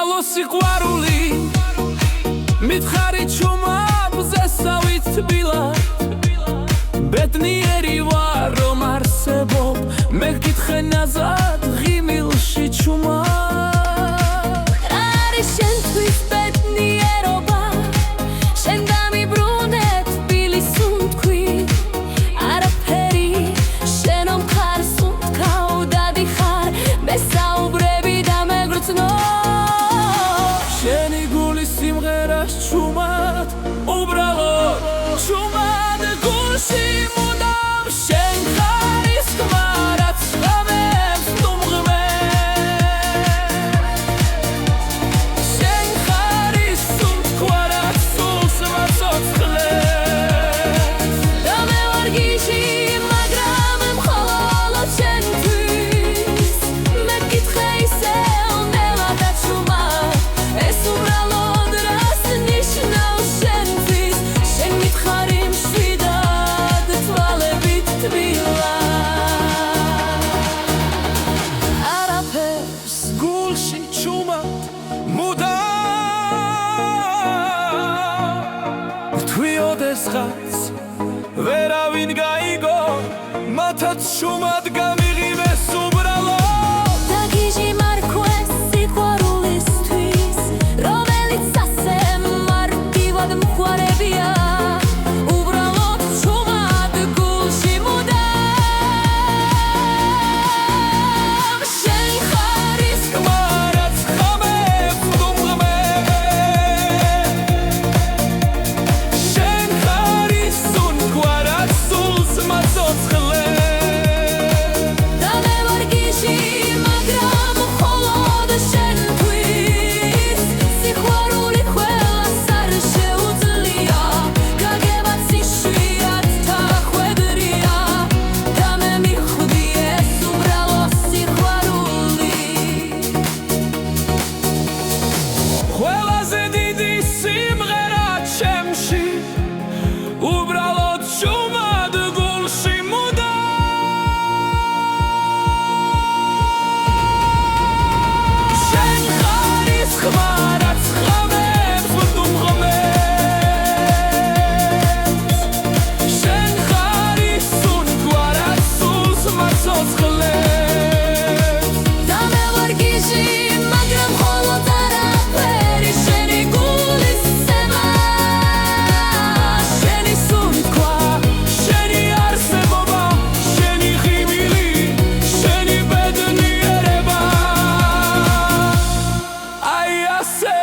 Ubralo siqvaruli Mitxari čumabze savit bila Betnieri var რომ არსებობ მე გკითხე ნაზად ღიმილში ჩუმად რა არის შენთვის ბედნიერობა შენ დამიბრუნე თბილის უთქვი არაფერი შენო მხარს უთქავ დადიხარ მე საუბრები და მეგრძნო შენი გულის სიმღერას ჩუმად უბრალოდ ჩუმად გულში მუდამ შენ ხარის ხმა რაც ღამებს სტუმღმე შენ ხარის უთქვა რაც სულს მაცოცხლებს და მე ვარ გიჟი მაგრამ მხოლოდ შენთვის მე გკითხე ისევ ნელა და ჩუმად ეს უბრალოდ რას ნიშნავს შენთვის შენ მითხარი მშვიდად თვალებით თბილა არაფერს გულში ჩუმად მუდამ რთვი ოდესღაც ვერავინ გაიგო მათაც ჩუმად გამიღიმეს უბრალოდ და გიჟი მარქვეს სიყვარულისთვის რომელიც ასე მარტივად მყარებია უბრალოდ ჩუმად გულში მუდამ შენ ხარის ხმა რაც ღამებს სტუმღმე შენ ხარის უთქვა რაც სულს მაცოცხლებს და მე ვარ გიჟი მაგრამ მხოლოდ შენთვის სიყვარული ყველას არ შეუძლია გაგებაც იშვიათთა ხვედრია და მე მივხვდი ეს უბრალოდ სიყვარული ყველაზე დიდი სიმღერა ჩემში უბრალოდ ჩუმად გულში მუდამ შენ ხარის ხმა რაც ღამებს სტუმღმებს შენ ხარის უთქვა რაც სულს მაცოცხლებს და მე ვარ გიჟი მაგრამ მხოლოდ არაფერი შენი გულის სცემა შენი სუნთქვა შენი არსებობა შენი ღიმილი შენი ბედნიერება აი ასე